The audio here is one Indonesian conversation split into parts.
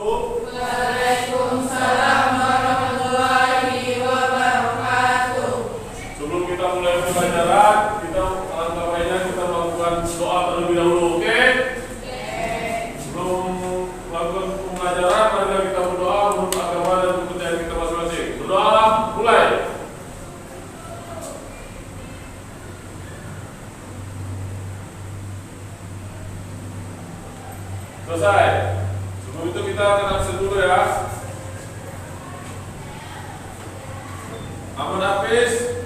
wabarakatuh. Waalaikumsalam warahmatullahi wabarakatuh. Sebelum kita mulai pembelajaran, alangkah baiknya kita melakukan doa terlebih dahulu, oke? Sebelum melakukan pembelajaran, marilah kita berdoa menurut agama dan kepercayaan kita masing-masing. Berdoa, mulai. Selesai. Sebelum itu kita akan absen dulu ya. Ahmad Hafiz,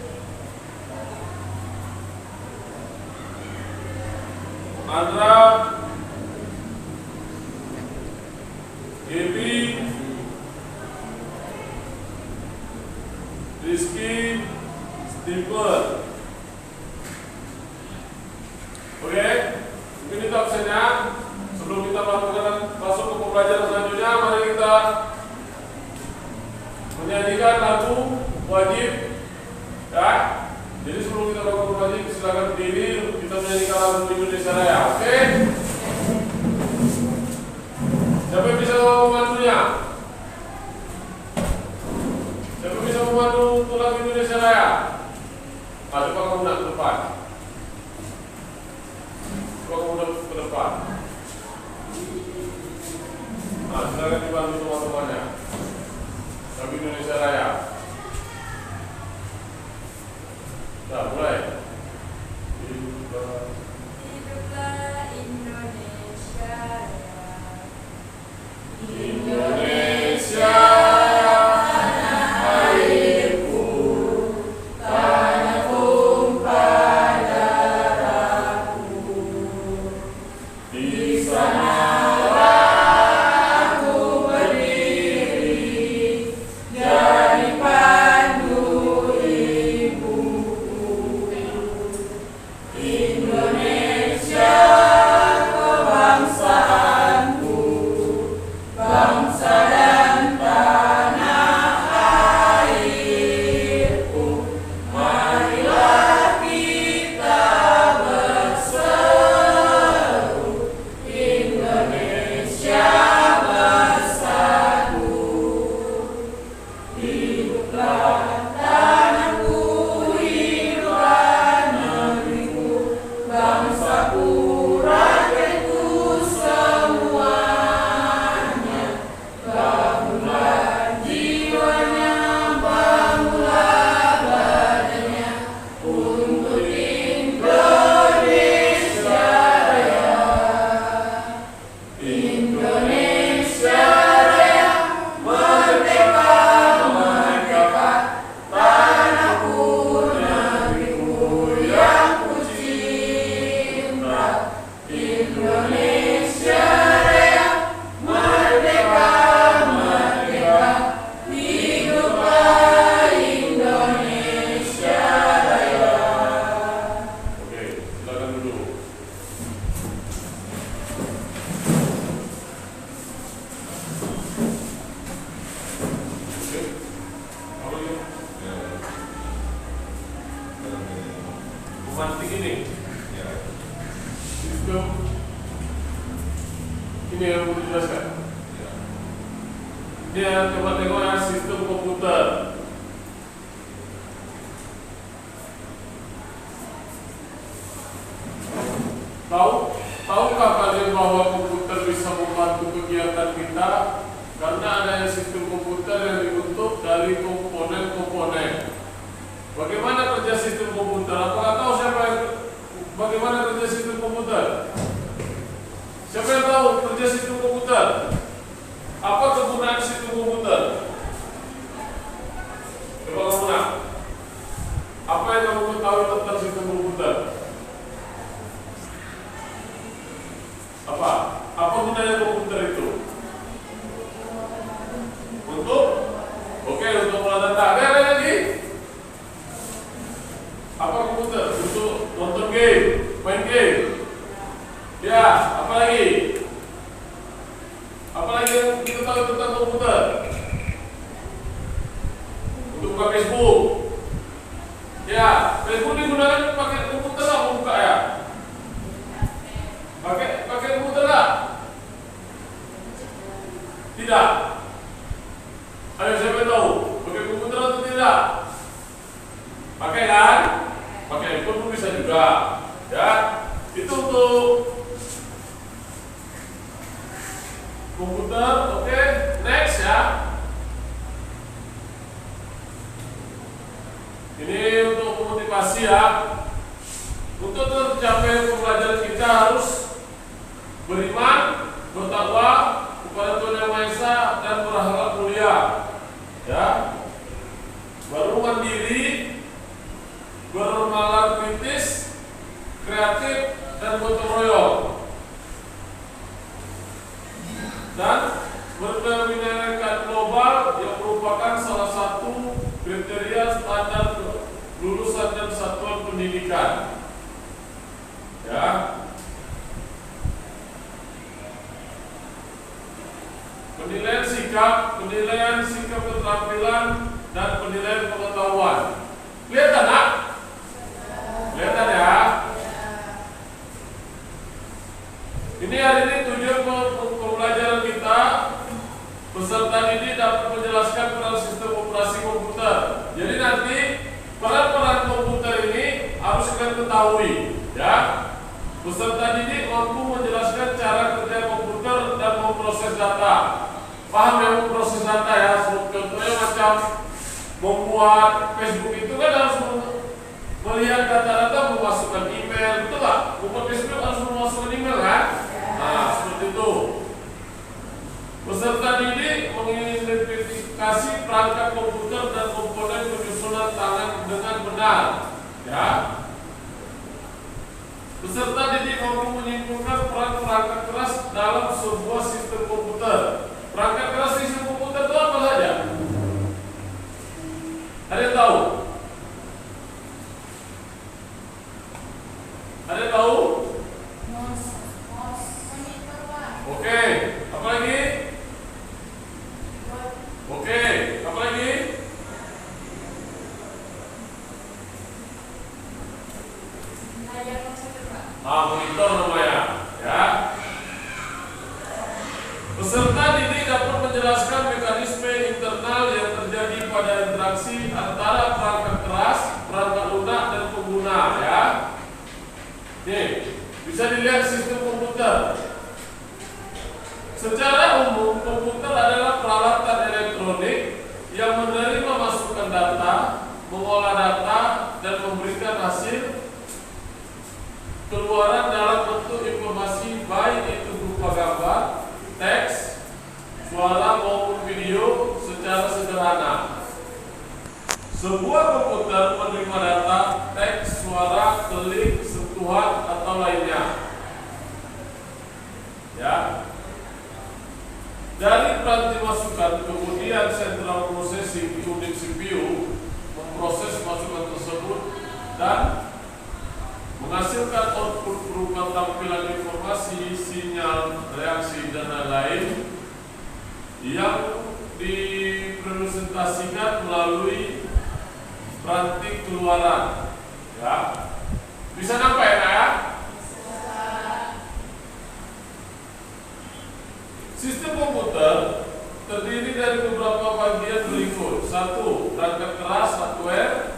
Andra, Gaby, Rizky, Stephen. Oke, mungkin itu absennya. Sebelum kita masuk ke pembelajaran selanjutnya, mari kita menyanyikan lagu wajib, ya. Jadi sebelum kita melakukan wajib, silakan berdiri. Kita menyanyikan lagu Indonesia Raya, oke? Siapa yang bisa memandunya? Siapa yang bisa memandu untuk lagu Indonesia Raya? Coba kamu nak ke depan. Coba kamu nak ke depan. Silakan dibantu teman-temannya. Lagu Indonesia Raya. Nah, mulai. Hiduplah Indonesia Raya. Indonesia, tanah airku, tanah tumpah darahku. Di sana romantik ini, sistem ini yang mau dijelaskan. Dia coba tengok ya, sistem komputer. Tahukah kalian bahwa komputer bisa membantu kegiatan kita karena adanya sistem komputer yang dibentuk dari komponen-komponen. Bagaimana kerja sistem komputer? Apakah tahu bagaimana kerja sistem komputer? Siapa yang tahu kerja sistem komputer? Apa kegunaan sistem komputer? Coba kamu nak. Apa yang kamu tahu tentang sistem komputer? Apa gunanya komputer itu? Untuk olah data. Ada lagi? Apa komputer? Untuk nonton game, main game. Ya, apa lagi? Apa lagi yang kita tahu tentang komputer? Untuk buka Facebook. Ya, Facebook digunakan pakai komputer lah buka ya. Pakai komputer lah. Tidak. Ayo siapa yang tahu? Pakai komputer atau tidak? Pakai kan? Pakai handphone pun bisa juga. Ya, itu untuk komputer. Oke, next ya. Ini untuk memotivasi ya. Untuk tercapai pembelajaran kita harus beriman, bertakwa kepada Tuhan Yang Maha Esa dan berharap mulia. Ya, baru mandiri, bernalar kritis, kreatif, dan gotong royong, dan berkebinekaan global yang merupakan salah satu kriteria standar lulusan dan satuan pendidikan. Ya, penilaian sikap keterampilan, dan penilaian pengetahuan. Kelihatan nak? Kelihatan ya? Ini hari ini tujuan pembelajaran kita. Peserta didik dapat menjelaskan peran sistem operasi komputer. Jadi nanti peran komputer ini harus kalian ketahui, ya. Peserta didik mampu menjelaskan cara kerja komputer dan memproses data. Paham ya memproses data ya? Contohnya macam membuat Facebook itu kan harus melihat data-data, memasukkan email, betul nggak? Membuat Facebook harus memasukkan email kan? Nah, seperti itu. Peserta didik mengidentifikasi perangkat komputer dan komponen penyusunan tangan dengan benar. Ya. Peserta didik mampu menyimpulkan peran perangkat keras dalam sebuah sistem komputer. Perangkat keras sistem komputer itu apa saja? Ada yang tahu? Ada yang tahu? Oke, apa lagi? Oke, apa lagi? Monitor namanya, ya. Peserta didik dapat menjelaskan mekanisme internal yang terjadi pada interaksi antara perangkat keras, perangkat lunak, dan pengguna, ya. Nih, bisa dilihat sistem komputer. Secara umum, komputer adalah peralatan elektronik yang menerima masukan data, mengolah data, dan memberikan hasil keluaran dalam bentuk informasi, baik itu berupa gambar, teks, suara maupun video secara sederhana. Sebuah komputer menerima data, teks, suara, klik, sentuhan, atau lainnya. Ya. Dari peranti masukan, kemudian central processing unit CPU memproses masukan tersebut dan menghasilkan output berupa tampilan informasi, sinyal, reaksi, dan lain-lain yang dipresentasikan melalui peranti keluaran. Ya, bisa nampak ya? Sistem komputer terdiri dari beberapa bagian berikut. 1. Perangkat keras hardware.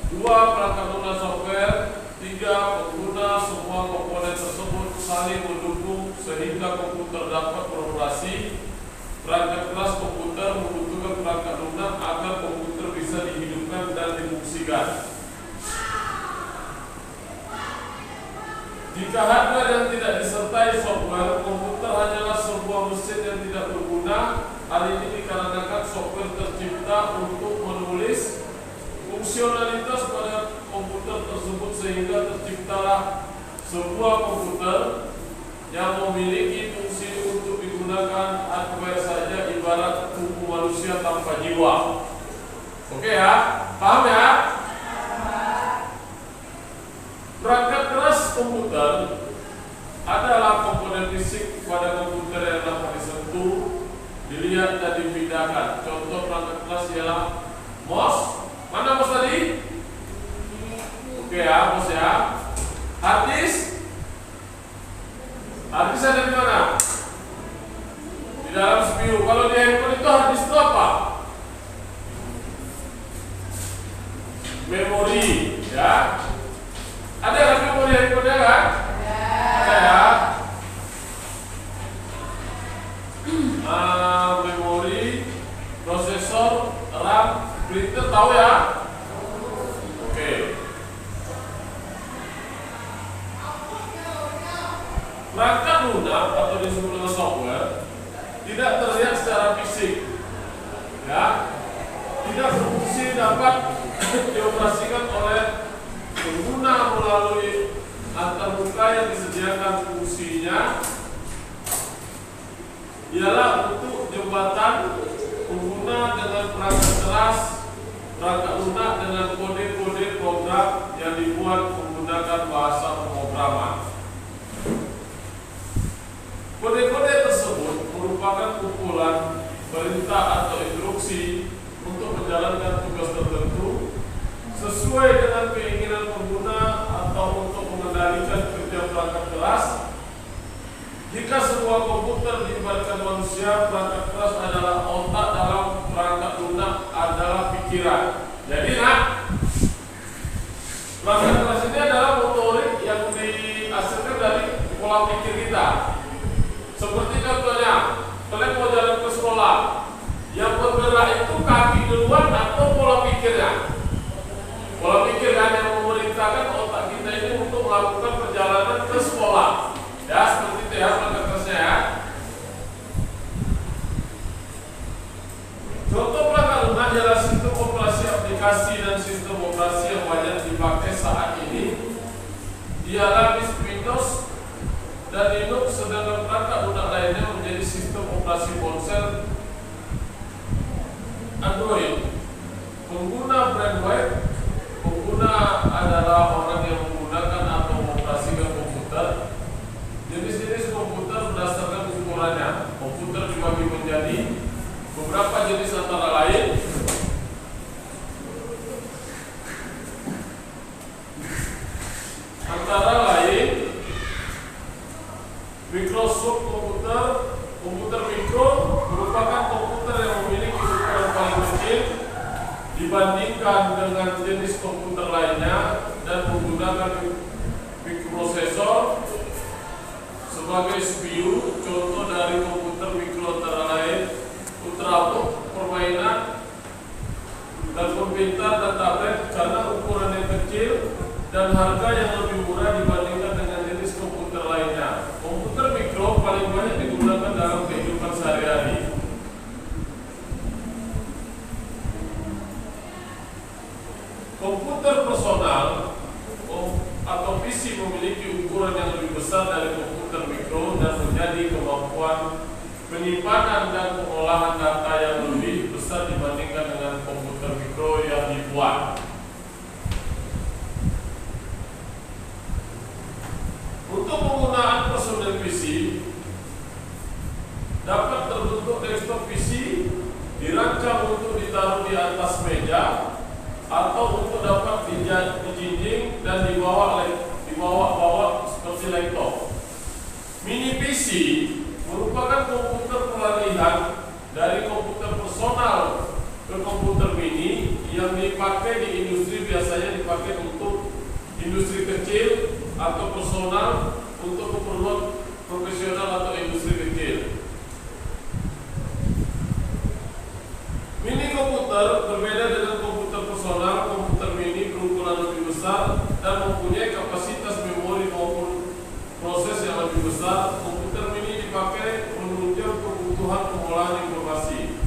2. Perangkat lunak software. 3. Pengguna. Semua komponen tersebut saling mendukung sehingga komputer dapat beroperasi. Perangkat keras komputer membutuhkan perangkat lunak agar komputer bisa dihidupkan dan difungsikan. Jika hardware yang tidak disertai software, komputer hanyalah sebuah mesin yang tidak berguna. Hal ini dikarenakan software tercipta untuk menulis fungsionalitas pada komputer tersebut sehingga terciptalah sebuah komputer yang memiliki fungsi untuk digunakan hardware saja, ibarat tubuh manusia tanpa jiwa. Oke ya? Paham ya? Perangkat keras komputer adalah komponen fisik pada komputer yang dapat disentuh, dilihat, dan dipindahkan. Contoh perangkat keras ialah mouse. Mana mouse tadi? Oke ya, mouse ya. Hard disk. Hard disk ada di mana? Di dalam CPU. Kalau di handphone itu hard disk itu apa? Memori, ya. Ada kan memori handphone ya kan? Ada ya. Memori, prosesor, RAM, printer, tahu ya? Oke. Perangkat lunak atau disebut dengan software tidak terlihat secara fisik, ya, tidak berfungsi dapat dioperasikan oleh pengguna melalui antarmuka yang disediakan. Fungsinya ialah untuk jembatan pengguna dengan perangkat keras, perangkat lunak dengan kode-kode program yang dibuat menggunakan bahasa pemrograman. Kode-kode tersebut merupakan kumpulan perintah atau instruksi untuk menjalankan tugas tertentu sesuai dengan keinginan pengguna atau untuk mengendalikan kerja perangkat keras. Jika sebuah komputer diibaratkan manusia, perangkat keras adalah otak, dalam perangkat lunak adalah pikiran. Jadi perangkat keras ini adalah motorik yang dihasilkan dari pola pikir kita. Seperti contohnya, kalian mau jalan ke sekolah, yang bergerak itu kaki duluan atau pola pikirnya? Pola pikir kan yang memerintahkan otak kita ini untuk melakukan perjalanan ke sekolah. Ya, seperti itu ya perangkat kerasnya ya. Contoh perangkat lunak adalah sistem operasi aplikasi dan sistem operasi yang banyak dipakai saat ini ialah Windows dan Linux, sedangkan perangkat lunak lainnya menjadi sistem operasi ponsel Android. Pengguna brainwave, pengguna adalah orang yang menggunakan atau mengoperasikan komputer. Jenis-jenis komputer berdasarkan ukurannya. Komputer dibagi menjadi beberapa jenis antara lain Microsoft komputer. Komputer mikro merupakan komputer yang memiliki ukuran paling kecil dibandingkan dengan jenis komputer lainnya dan menggunakan mikroprosesor sebagai CPU. Contoh dari komputer mikro antara lain ultrabook, permainan, telepon pintar dan tablet karena ukuran yang kecil dan harga yang lebih murah dibandingkan dengan jenis komputer lainnya. Komputer mikro paling banyak digunakan dalam kehidupan sehari-hari. Komputer personal atau PC memiliki ukuran yang lebih besar dari komputer mikro dan menjadi kemampuan penyimpanan dan pengolahan data yang lebih besar dibandingkan dengan komputer mikro yang dibuat. Untuk penggunaan personal PC dapat terbentuk desktop PC dirancang untuk ditaruh di atas meja atau untuk dapat dijinjing dan dibawa seperti laptop. Mini PC merupakan komputer peralihan dari komputer personal ke komputer mini yang dipakai di industri, biasanya dipakai untuk industri kecil atau personal, untuk keperluan profesional atau industri kecil. Mini komputer berbeda dengan komputer personal. Komputer mini berukuran lebih besar dan mempunyai kapasitas memori maupun proses yang lebih besar. Komputer mini dipakai menunjang kebutuhan pengolahan informasi.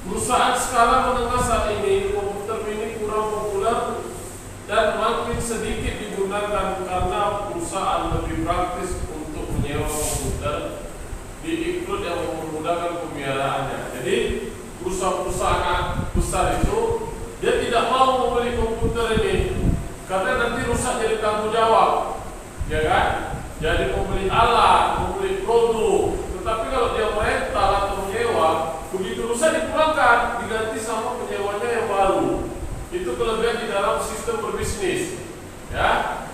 Perusahaan skala menengah saat ini, komputer mini kurang populer dan makin sedikit digunakan karena perusahaan lebih praktis untuk menyewa komputer, diikut yang memudahkan pemeliharaannya. Jadi perusahaan besar itu dia tidak mau membeli komputer ini karena nanti rusak, jadi tanggung jawab, ya kan? Jadi membeli alat, membeli produk. Tetapi kalau dia rental atau menyewa, begitu rusak dipulangkan, diganti sama penyewanya yang baru. Itu kelebihan di dalam sistem berbisnis, ya.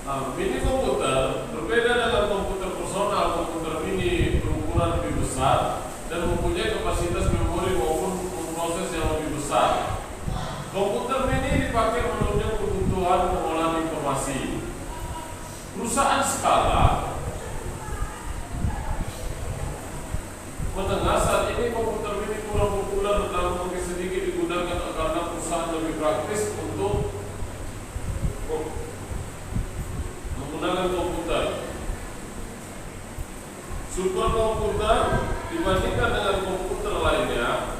Mini komputer berbeda dengan komputer personal. Komputer mini berukuran lebih besar dan mempunyai kapasitas memori maupun proses yang lebih besar. Komputer mini dipakai menunjang kebutuhan pengolahan informasi. Perusahaan skala menengah saat ini komputer mini kurang populer dan mungkin sedikit digunakan karena perusahaan lebih praktis untuk menggunakan komputer. Superkomputer dibandingkan dengan komputer lainnya,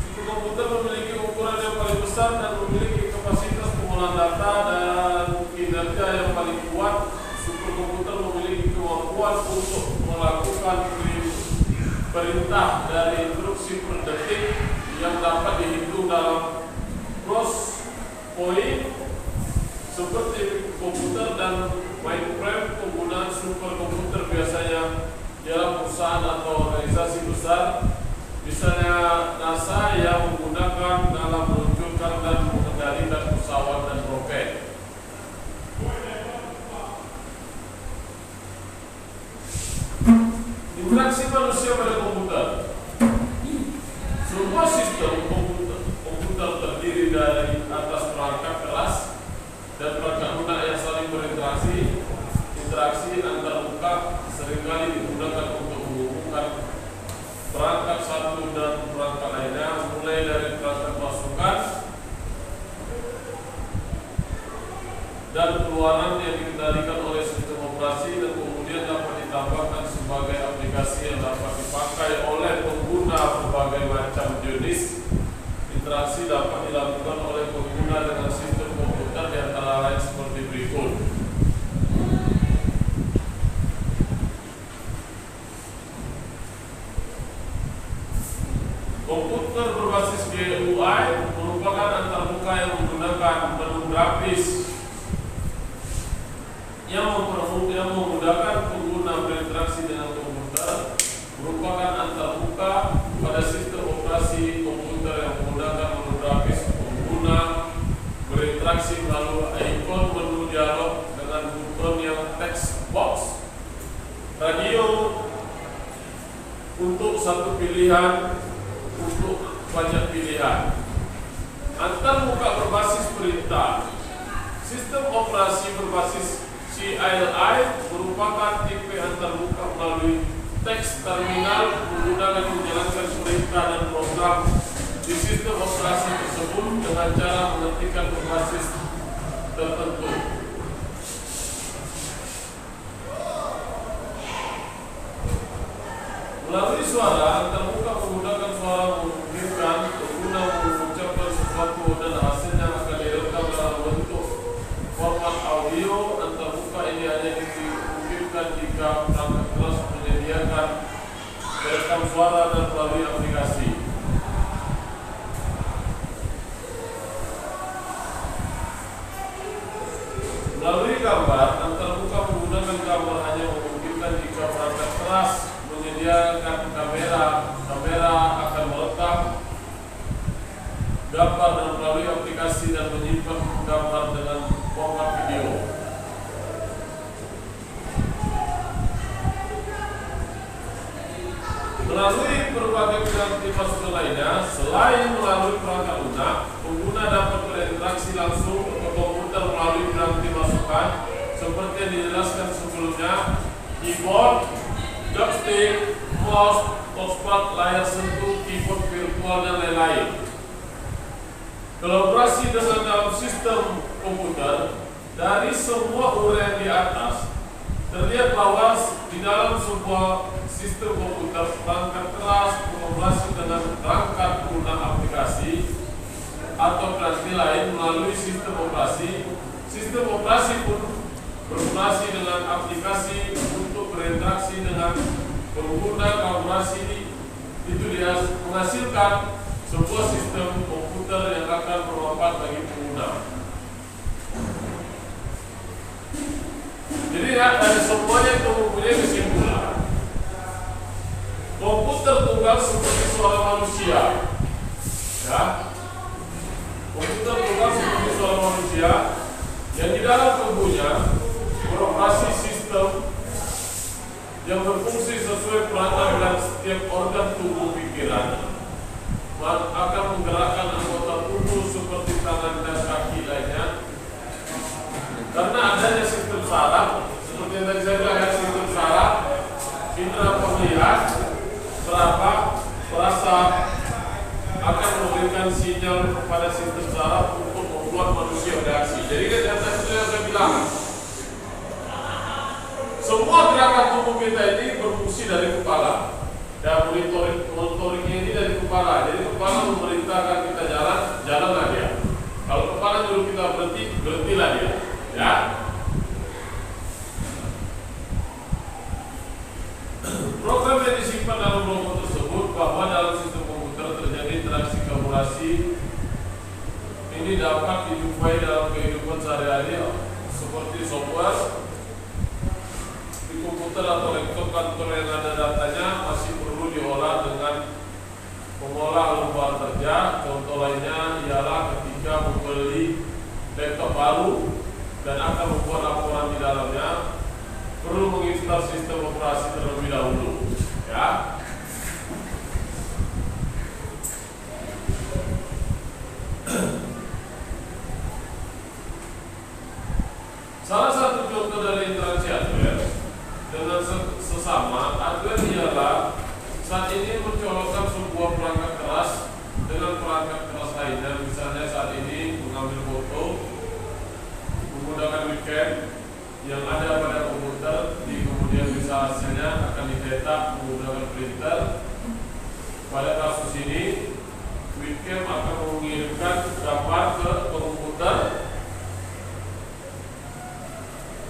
superkomputer memiliki ukuran yang paling besar dan memiliki kapasitas pengolahan data dan kinerja yang paling kuat. Superkomputer memiliki kemampuan untuk melakukan perintah dari instruksi per detik yang dapat dihitung dalam cross point seperti komputer dan mainframe. Penggunaan superkomputer biasanya dalam perusahaan atau organisasi besar, misalnya NASA yang menggunakan dalam meluncurkan dan mengendalikan pesawat dan roket. Interaksi manusia pada komputer. Sebuah sistem komputer terdiri dari atas perangkat keras dan perangkat lunak yang saling berinteraksi. Interaksi antar muka seringkali digunakan untuk menghubungkan perangkat satu dan perangkat lainnya, mulai dari perangkat masukan dan keluaran yang dikendalikan oleh sistem operasi dan kemudian dapat ditambahkan sebagai aplikasi yang dapat dipakai oleh pengguna berbagai macam jenis. Interaksi dapat dilakukan oleh pengguna dengan sistem komputer di antara lain seperti berikut. Komputer berbasis GUI merupakan antarmuka yang menggunakan menu grafis yang memudahkan pengguna berinteraksi dengan komputer. Merupakan antarmuka pada sistem operasi komputer yang memudahkan menu grafis pengguna berinteraksi melalui ikon menu dialog dengan button yang text box, radio untuk satu pilihan untuk banyak pilihan. Antarmuka berbasis perintah. Sistem operasi berbasis CLI merupakan tipe antarmuka melalui teks terminal menggunakan menjalankan perintah dan program di sistem operasi tersebut dengan cara mengetikkan berbasis tertentu. Melalui suara, antarmuka menggunakan suara memungkinkan pengguna mengucapkan sesuatu dan hasilnya akan direkam dalam bentuk format audio. Antarmuka ini hanya dimungkinkan jika perangkat keras menyediakan perekam suara dan melalui aplikasi. Melalui gambar, antarmuka menggunakan gambar hanya memungkinkan jika perangkat keras menyediakan kamera akan merekam gambar dan melalui aplikasi dan menyimpan gambar dengan format video. Melalui berbagai piranti masukan lainnya, selain melalui perangkat lunak, pengguna dapat berinteraksi langsung ke komputer melalui piranti masukan seperti yang dijelaskan sebelumnya: keyboard, joystick, mouse, touchpad, layar sentuh, keyboard virtual, dan lain-lain. Kolaborasi dengan dalam sistem komputer. Dari semua uraian di atas, terlihat bahwa di dalam sebuah sistem komputer, perangkat keras berkolaborasi dengan perangkat pengguna aplikasi atau piranti lain melalui sistem operasi. Sistem operasi pun berkolaborasi dengan aplikasi untuk berinteraksi dengan pengguna. Kolaborasi itu dia menghasilkan sebuah sistem komputer yang akan bermanfaat bagi pengguna. Jadi dari semuanya itu mempunyai kesimpulan. Komputer tunggal seperti suara manusia, ya. Komputer tunggal seperti suara manusia. dalam tubuhnya beroperasi sistem yang berfungsi sesuai peranan dan setiap organ tubuh pikiran akan menggerakkan anggota tubuh seperti tangan dan kaki lainnya. Karena adanya sistem saraf, seperti yang tadi saya bilang ya, sistem saraf, indera penglihat, peraba, perasa akan memberikan sinyal kepada sistem saraf untuk membuat manusia bereaksi. Jadi kan yang tadi saya bilang, semua gerakan tubuh kita ini berfungsi dari kepala. Dan monitoringnya ini dari kepala. Jadi kepala memerintahkan kita jalan, jalanlah dia. Kalau kepala nyuruh kita berhenti, berhentilah dia. Ya. Program yang disimpan dalam robot tersebut bahwa dalam sistem komputer terjadi interaksi kalkulasi ini dapat dijumpai dalam kehidupan sehari-hari seperti software di komputer atau laptop kantor yang ada datanya masih perlu diolah dengan mengolah lembar kerja. Contoh lainnya ialah ketika membeli laptop baru dan akan membuat laporan di dalamnya, perlu menginstal sistem operasi terlebih dahulu. Ya. Salah satu contoh dari interaksi hardware dengan sesama hardware ialah saat ini mencolokkan sebuah perangkat keras dengan perangkat keras lainnya. Misalnya saat ini mengambil foto menggunakan webcam yang ada pada komputer, kemudian bisa hasilnya akan dicetak menggunakan printer. Pada kasus ini webcam akan mengirimkan gambar ke komputer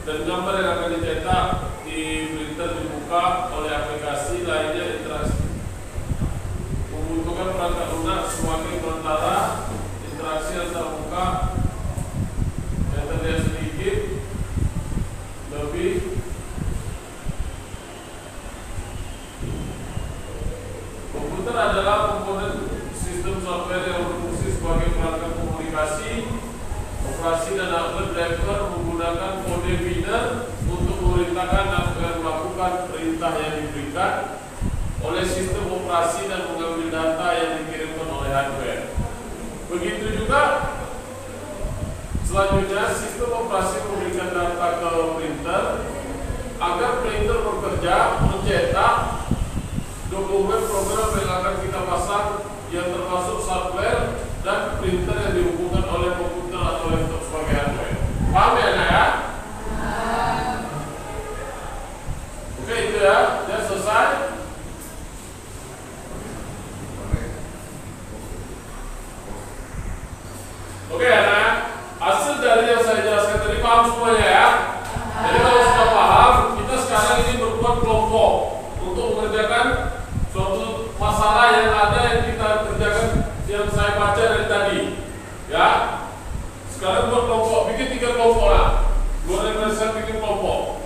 dan gambar yang akan dicetak di printer dibuka oleh aplikasi lainnya interaksi. Membutuhkan perangkat lunak semakin berantara interaksi antar muka yang terlihat sedikit lebih komputer adalah komponen sistem software yang berfungsi sebagai perangkat komunikasi, operasi dan hardware driver menggunakan kode biner untuk memerintahkan hardware melakukan perintah yang diberikan oleh sistem operasi dan mengambil data yang dikirimkan oleh hardware. Begitu juga selanjutnya sistem operasi memberikan data ke printer agar printer bekerja mencetak dokumen program yang akan kita pasang yang termasuk software dan printer yang dihubungkan oleh komputer atau laptop sebagai hardware. Paham ya, Nak ya? Oke, itu ya. Ya, selesai. Oke, anak. Hasil dari yang saya jelaskan tadi paham semuanya ya? Jadi kalau sudah paham, kita sekarang ini berbuat kelompok untuk mengerjakan suatu masalah yang ada yang kita kerjakan yang saya baca dari tadi. Ya. Sekarang buat kelompok, bikin 3 kelompok lah. Buat yang saya bikin kelompok.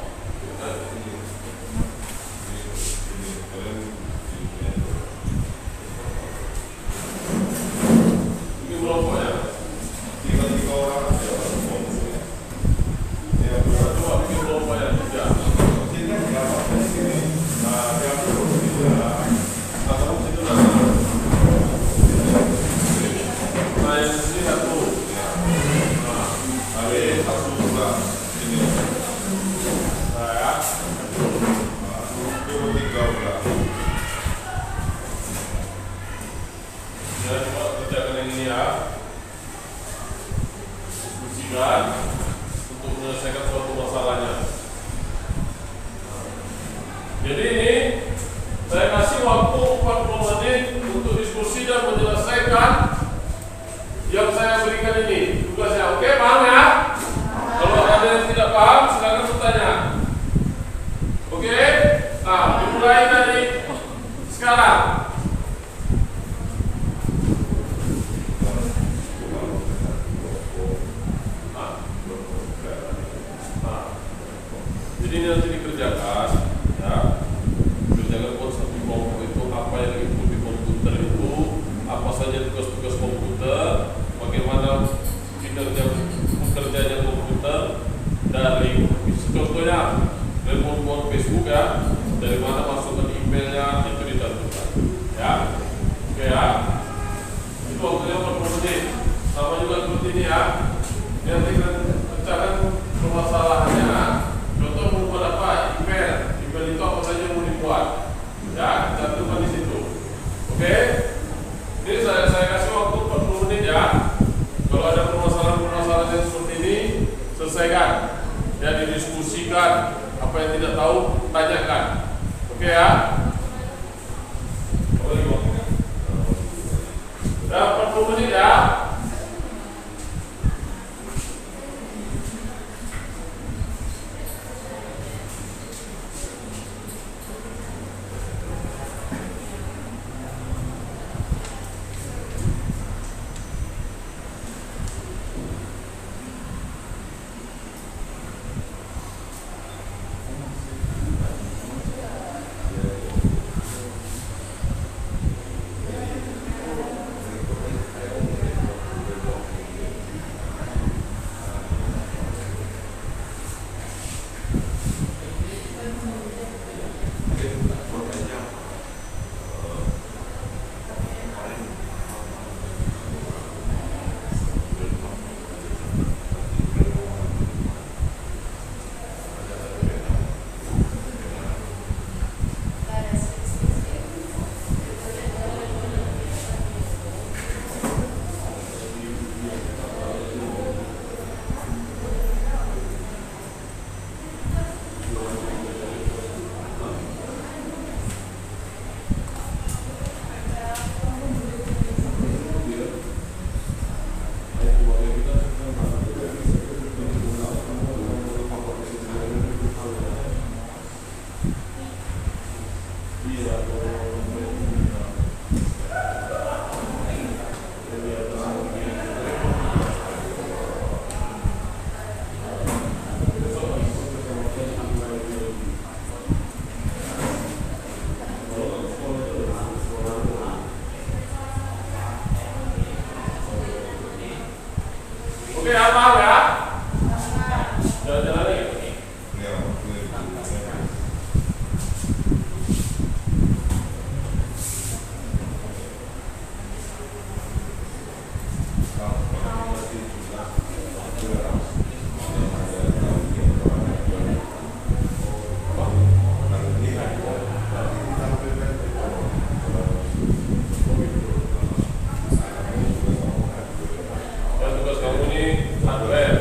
Bikin kelompok ya. 3 orang aja. Ya, coba bikin kelompok ya. 3. Nah, yang itu atau situ lah. Nah, yang sini 1. Untuk menyelesaikan suatu masalahnya. Jadi ini saya kasih waktu 40 menit untuk diskusi dan menyelesaikan yang saya berikan ini tugasnya. Oke, paham ya? Kalau ada yang tidak paham silakan bertanya. Oke? Nah, dimulai dari sekarang. Jadi nanti dikerjakan, ya, kerjakan konsep di kelompok itu apa yang input di komputer itu, apa saja tugas-tugas komputer, bagaimana Yang tinggal pecahkan permasalahannya. Contoh membuat apa? Email. Email itu apa saja yang mau dibuat. Ya, cantumkan di situ. Oke? Ini saya kasih waktu 40 menit ya. Kalau ada permasalahan-permasalahan yang seperti ini, selesaikan. Ya, didiskusikan. Apa yang tidak tahu, tanyakan. Oke ya? Sudah 40 menit ya. Oke ya, paham ya? Jalan-jalan lagi. Dan tugas kamu ini hardware.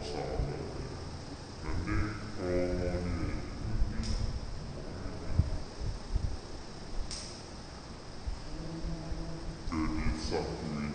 pasangan. Nanti kalau mau jadi satu ini.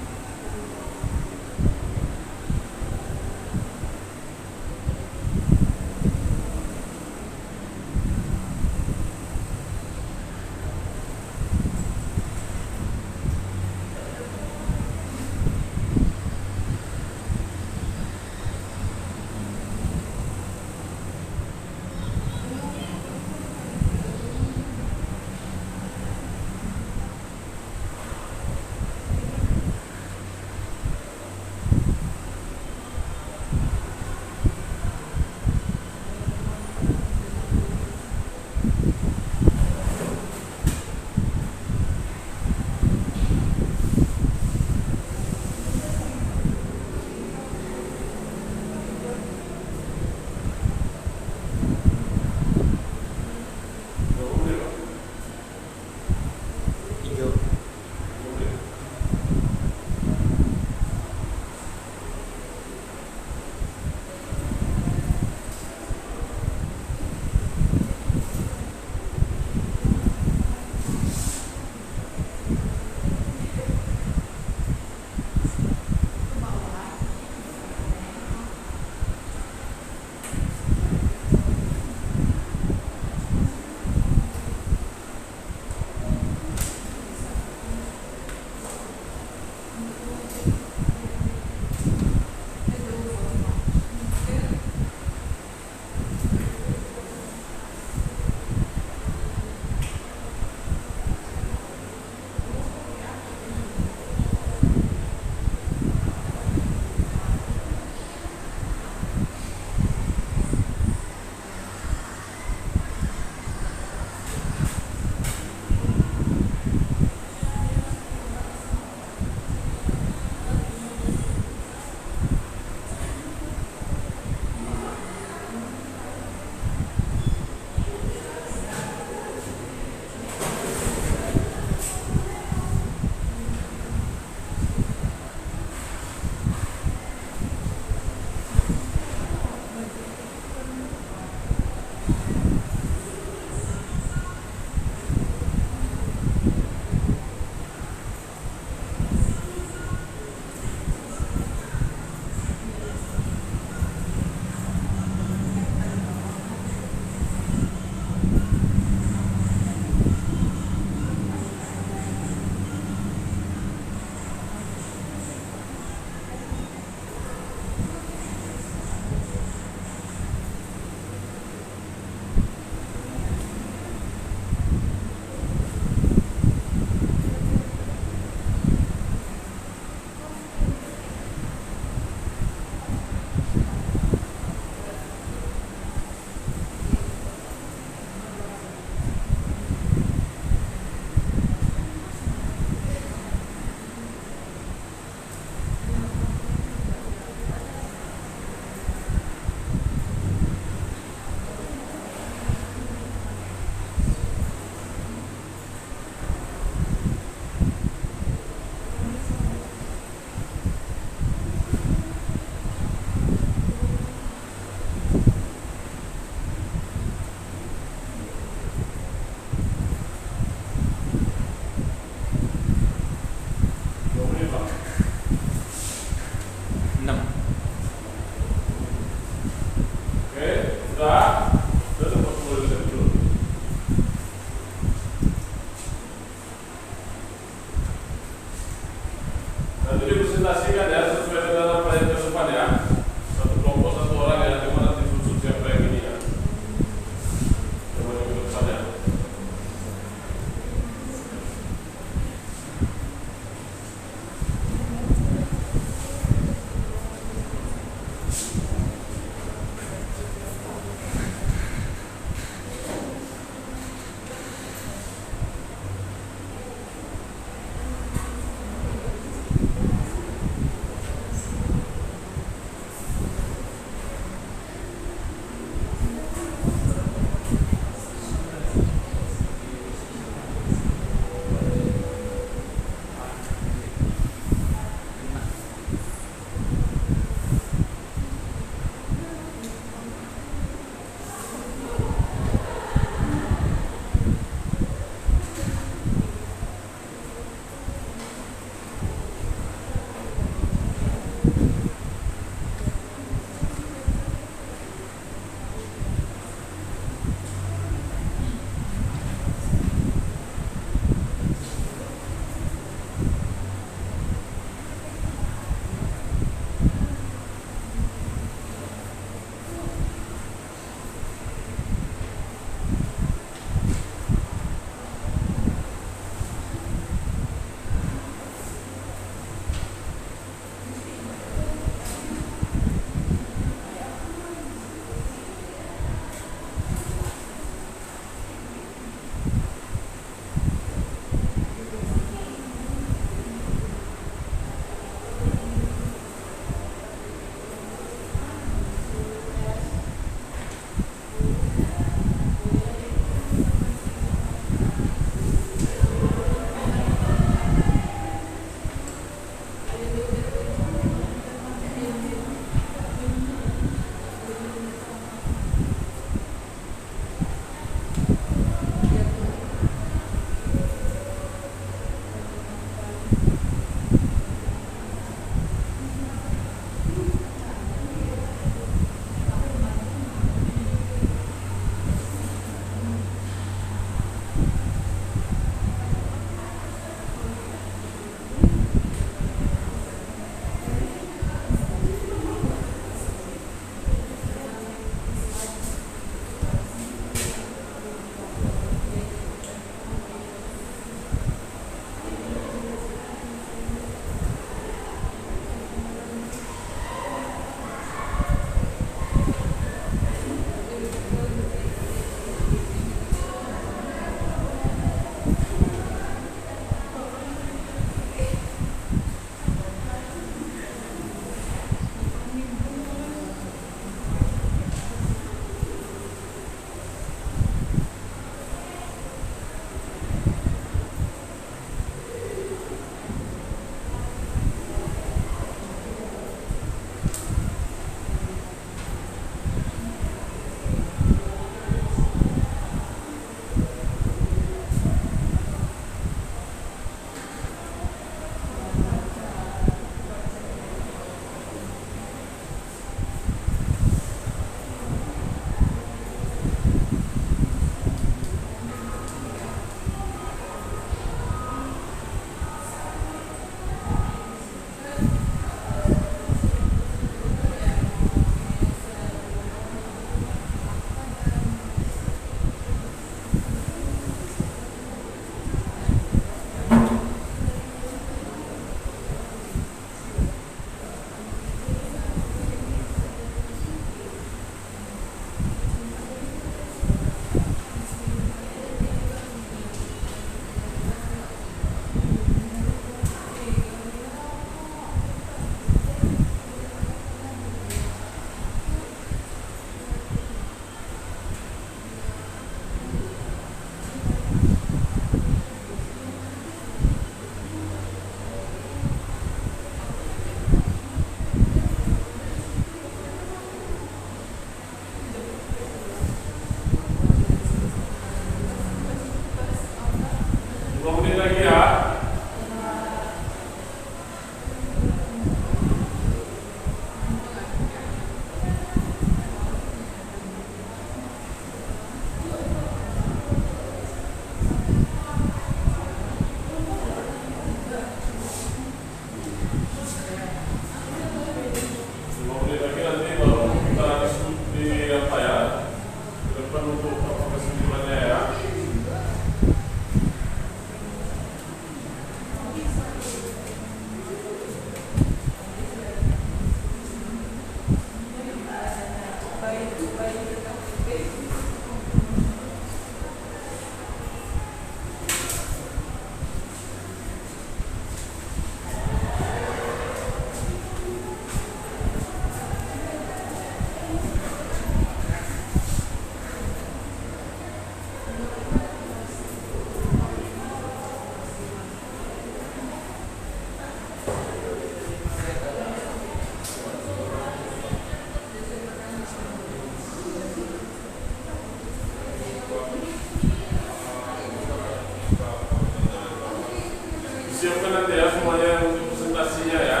Siapkan nanti ya semuanya untuk presentasinya ya.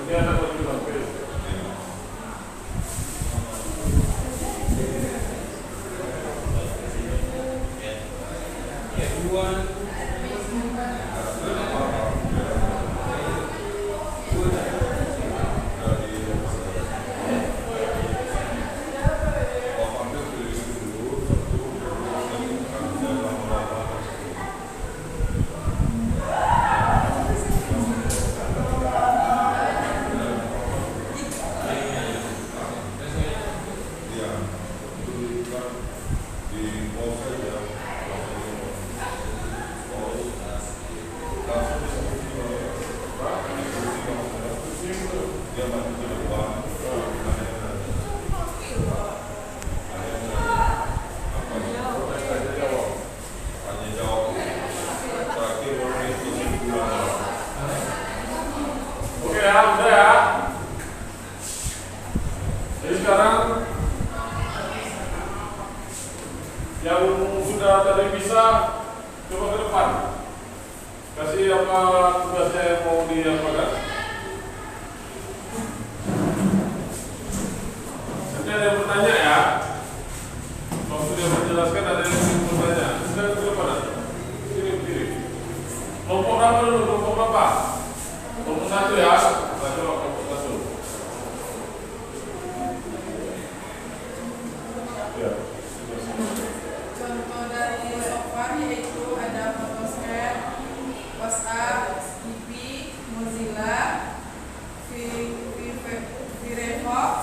Ini anak maju tampil. Oke ya, udah ya. Jadi sekarang yang sudah tadi bisa coba ke depan. Kasih apa tugasnya yang mau diapakan. Nanti ada yang bertanya ya. Kalau sudah menjelaskan ada yang bertanya. Sudah ke depan. Sini berdiri. Kelompok berapa dulu? Kelompok berapa? Kelompok 1 ya. Baca kelompok 1. Ya. Contoh dari software yaitu ada Photoscape, WhatsApp, Skippy, Mozilla, Firefox,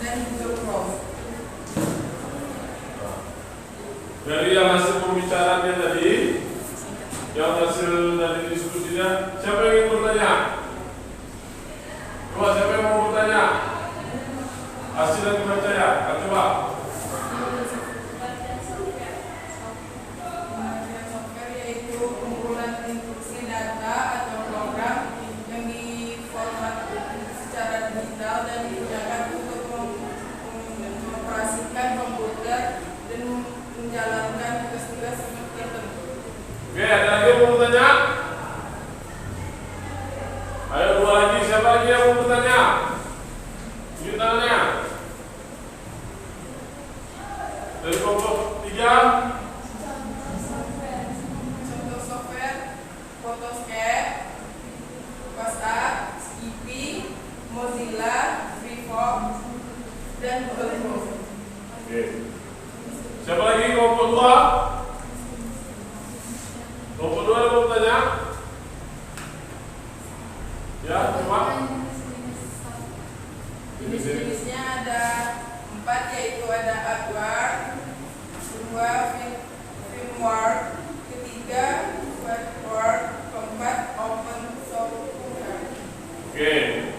dan Google Chrome. Dari yang hasil pembicaraannya tadi, yang hasil dari diskusinya, siapa yang ingin bertanya? Coba siapa yang mau bertanya? Hasil yang dibaca ya? Coba. Pengertian software yaitu kumpulan instruksi data atau program yang diformat secara digital dan digunakan untuk mengoperasikan komputer dan menjalankan tugas-tugas tertentu. Oke, ada lagi yang mau bertanya? Ayo dua lagi, siapa lagi yang mau bertanya? Tunjuk tangannya. Dari kelompok 3. Contoh software Photoscape, WhatsApp, Skippy, Mozilla, Firefox, dan Google Chrome. Oke. Siapa lagi kelompok 2? Kelompok 2 ada mau bertanya? Ya, coba. Jenis-jenisnya ada 4 yaitu ada hardware, 2 firmware, 3 software, 4 open software. Oke,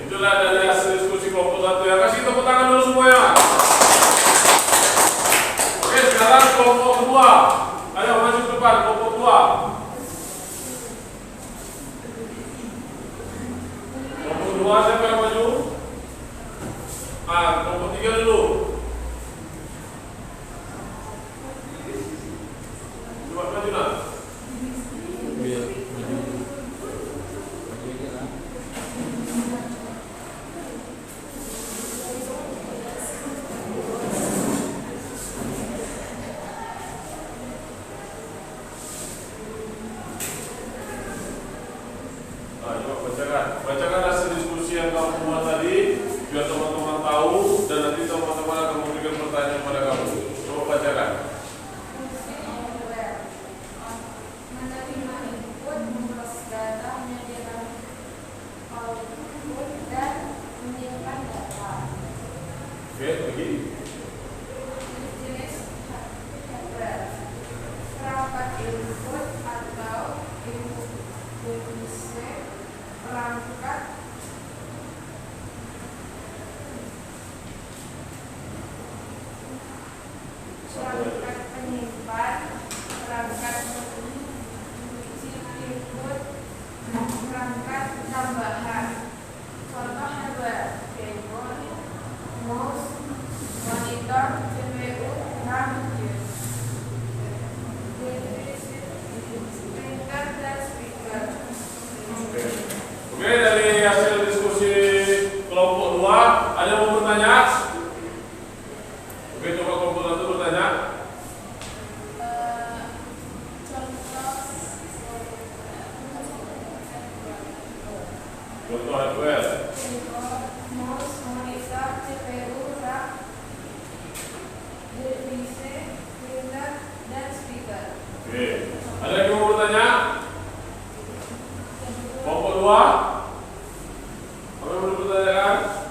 itulah dari hasil diskusi kelompok 1 ya. Kasih tepuk tangan dulu semuanya. Oke, sekarang kelompok 2. Ayo maju ke depan, kelompok 2. Kelompok 2 siapa yang maju? Kelompok 3 dulu. Coba maju lah. Coba bacakan hasil diskusi. perangkat tambahan. Contoh hardware, keyboard, mouse, monitor, CPU, RAM, printer, dan speaker. Oke, dari hasil diskusi kelompok 2, ada yang mau bertanya? Oke, coba kelompok 1 bertanya. Contoh hardware. Mouse, monitor, CPU, RAM, PC, printer, dan speaker. Oke, ada yang mau bertanya? Kelompok 2, apa yang mau dipertanyakan?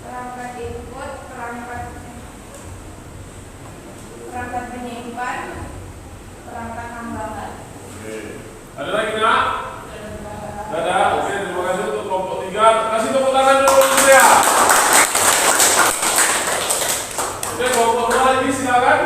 Perangkat input, perangkat penyimpan, perangkat tambahan. Oke, ada lagi nak? Tidak ada. Oke, terima kasih untuk kelompok 3. Kasih tepuk tangan dulu ya. Oke, kelompok 2 lagi silakan.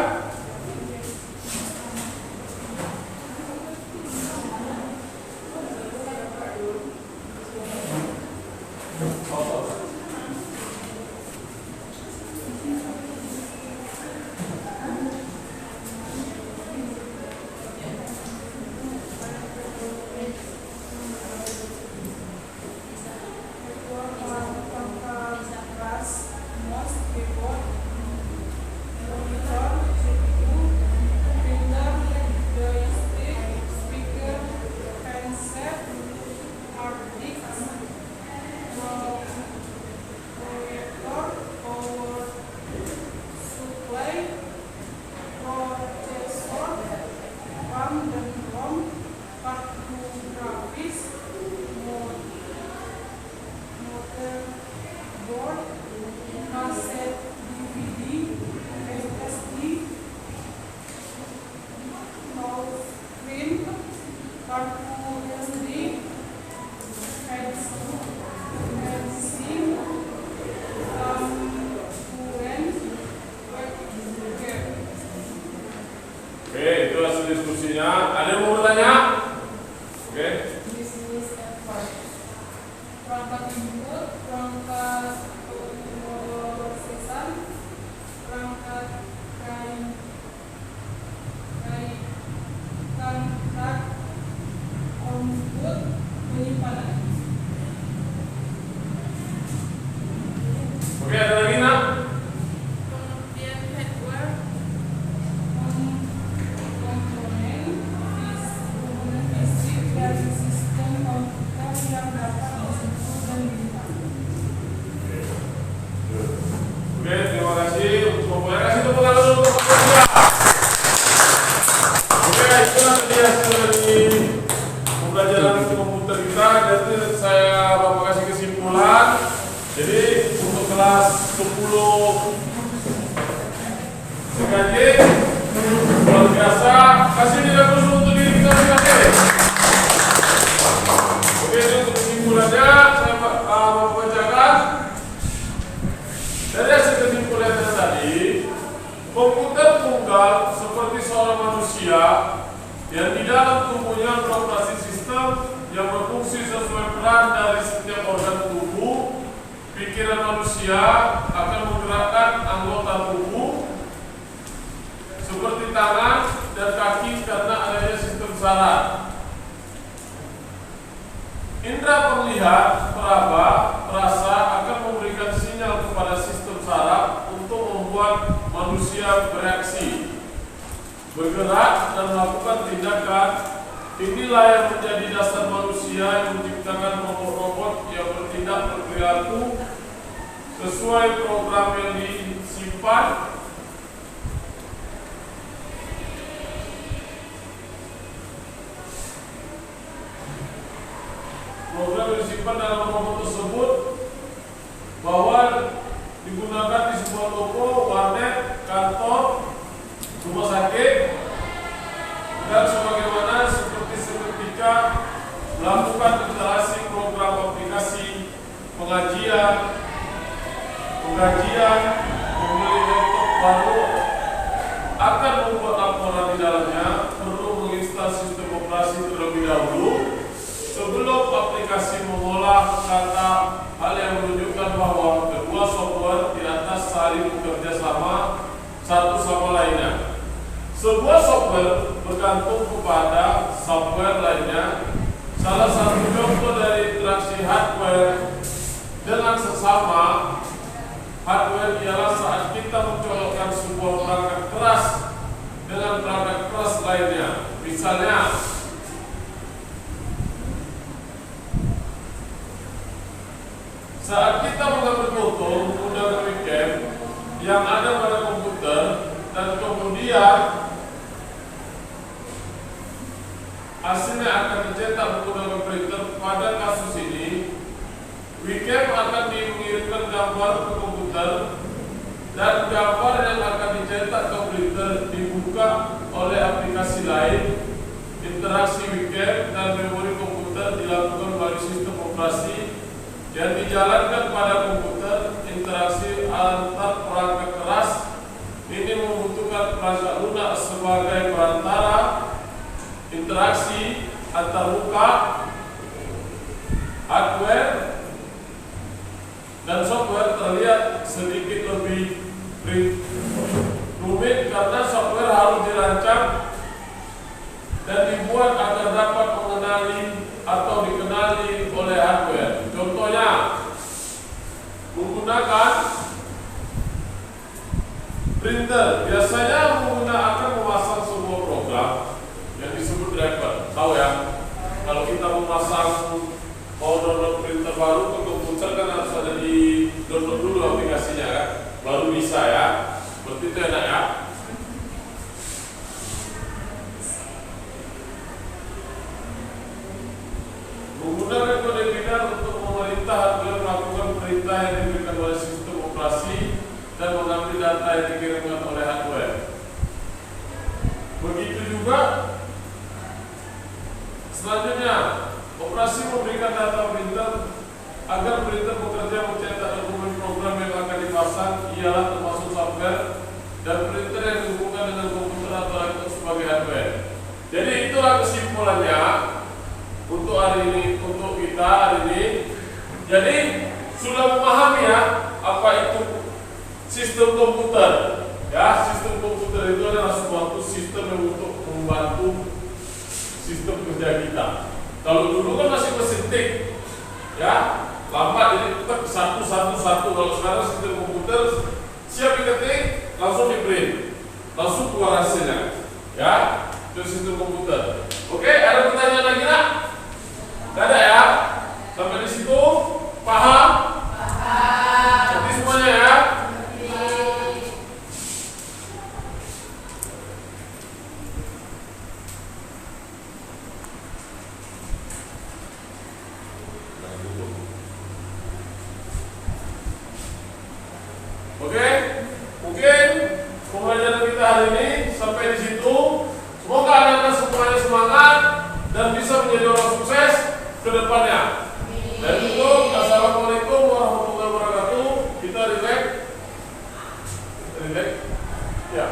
Oke, itu hasil diskusinya. Ada yang mau bertanya? Oke. Perangkat input, perangkat prosesan, perangkat kaitan output, penyimpanan. Oke, ada lagi nak? Kemudian hardware, komponen fisik dari sistem komputer yang dapat disentuh dan dilihat. Oke, terima kasih untuk kelompoknya. Kasih tepuk tangan dulu untuk kelompok 3. Oke, itu tadi hasil dari pembelajaran komputer kita. Jadi saya bapak kasih kesimpulan. Jadi untuk kelas 10 CKJ luar biasa. Kasih tidak dulu untuk diri kita masing-masing. Oke, ini untuk kesimpulannya saya bacakan. Dari hasil kesimpulan tadi, komputer tunggal seperti seorang manusia yang di dalam tubuhnya beroperasi sistem yang berfungsi sesuai peran dari setiap organ tubuh. Pikiran manusia akan menggerakkan anggota tubuh seperti tangan dan kaki karena adanya sistem saraf. Indra perlihat, peraba, perasa akan memberikan sinyal kepada sistem saraf untuk membuat manusia bereaksi, bergerak dan melakukan tindakan. Inilah yang menjadi dasar manusia yang menciptakan robot-robot yang bertindak berperilaku sesuai program yang disimpan. Program yang disimpan dalam robot tersebut bahwa digunakan di sebuah toko, warnet, kantor, rumah sakit, dan sebagaimana seperti seketika melakukan instalasi program aplikasi penggajian, membeli laptop baru, akan membuat laporan di dalamnya perlu menginstal sistem operasi terlebih dahulu sebelum aplikasi mengolah kata, hal yang menunjukkan bahwa kedua software di atas saling bekerja sama satu sama lainnya. Sebuah software bergantung kepada software lainnya. Salah satu contoh dari interaksi hardware dengan sesama hardware ialah saat kita mencolokkan sebuah perangkat keras dengan perangkat keras lainnya. Misalnya, saat kita mengambil foto menggunakan webcam yang ada pada komputer dan kemudian hasilnya akan dicetak menggunakan printer. Pada kasus ini, webcam akan mengirimkan gambar ke komputer dan gambar yang akan dicetak ke printer dibuka oleh aplikasi lain. Interaksi webcam dan memori komputer dilakukan melalui sistem operasi yang dijalankan pada komputer. Interaksi antar perangkat keras ini membutuhkan perangkat lunak sebagai perantara. Interaksi antar muka, hardware dan software terlihat sedikit lebih rumit karena software harus dirancang dan dibuat agar dapat mengenali atau dikenali oleh hardware. Contohnya, menggunakan printer biasanya menggunakan memasang sebuah program yang disebut driver. Tahu ya, kalau kita memasang mau download printer baru ke komputer kan harus ada di download dulu aplikasinya kan, baru bisa ya. Seperti itu enak ya. Menggunakan kode binary untuk memerintah hardware melakukan perintah yang diberikan oleh sistem operasi dan mengambil data yang dikirimkan oleh hardware. Begitu juga selanjutnya, operasi memberikan data printer agar printer bekerja mencetak dokumen program yang akan dipasang ialah termasuk software dan printer yang dihubungkan dengan komputer atau laptop sebagai hardware. Jadi itulah kesimpulannya untuk hari ini, untuk kita hari ini. Jadi sudah memahami ya apa itu sistem komputer. Ya, sistem komputer itu adalah suatu sistem yang untuk membantu sistem kerja kita. Kalau dulu kan masih mesin tik, ya, lambat jadi tetap satu. Kalau sekarang sistem komputer siap diketik, langsung di print, langsung keluar hasilnya, ya, itu sistem komputer. Oke, ada pertanyaan lagi nak? Gak ada ya? Sampai di situ paham? Paham. Jadi semuanya ya. Oke, mungkin pembelajaran kita hari ini sampai di situ. Semoga anak-anak semuanya semangat dan bisa menjadi orang sukses ke depannya. Dan itu, assalamualaikum warahmatullahi wabarakatuh. Kita relax, ya.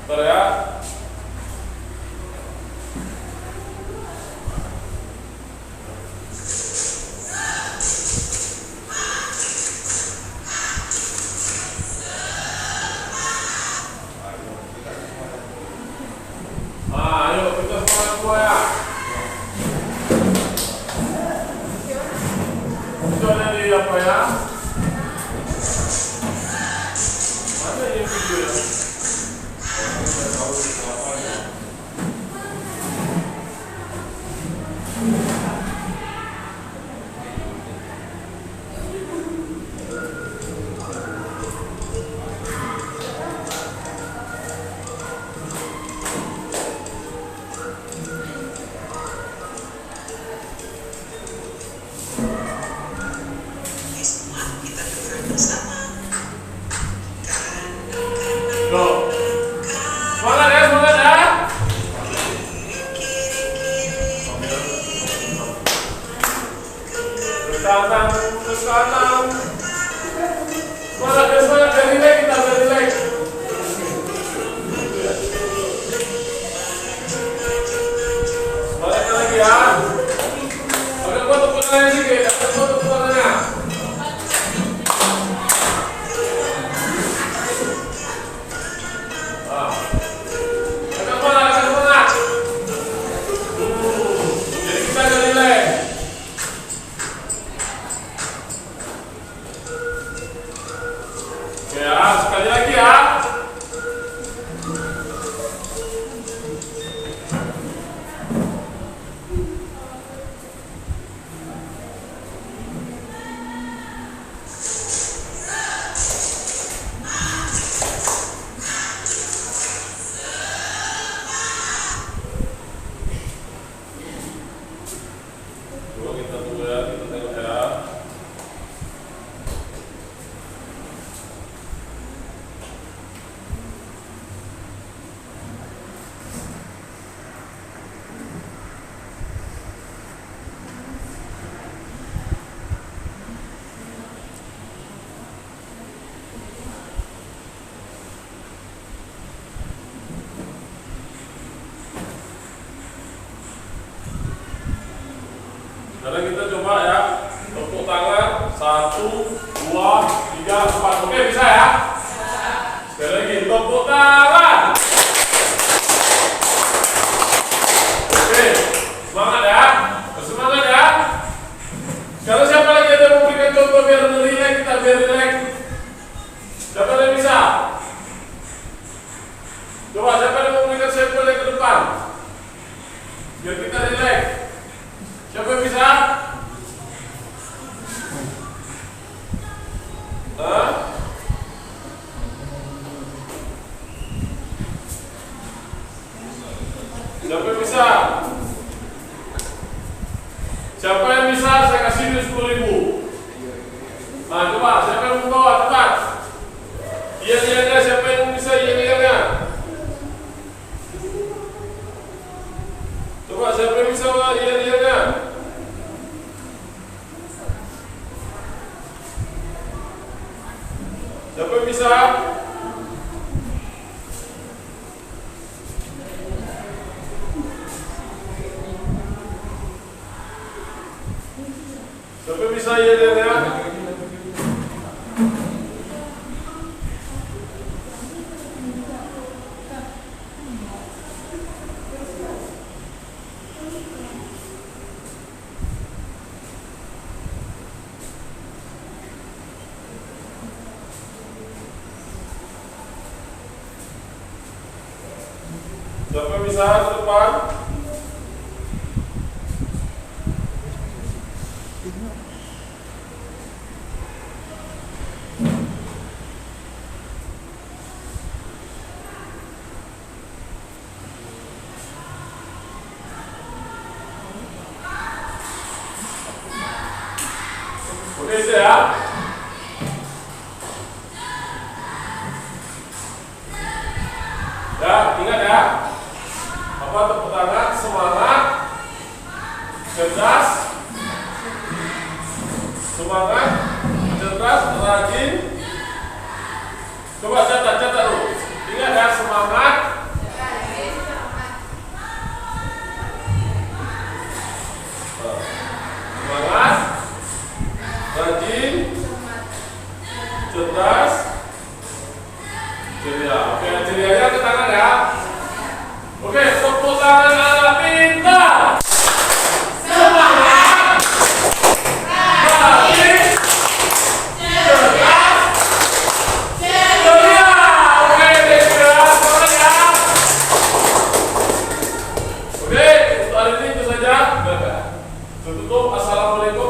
Bentar ya. Ayo kita semangat semua ya. Itu ada di apa ya? Mana yang video ya? Semua kita gerak bersama karena Siapa yang bisa ke depan? Oke, siap. Ya, ingat ya. Apa tepuk tangan, semangat, cerdas, semangat, cerdas, rajin. Coba catat dulu. Ingat ya, semangat, semangat, rajin, cerdas, ceria. Oke, cerianya ke tangan ya. Oke, tepuk tangan anak pintar. Semangat, rajin, cerdas, ceria. Oke, deh, semangat ya. Oke, untuk hari ini itu saja. Tutup. Assalamualaikum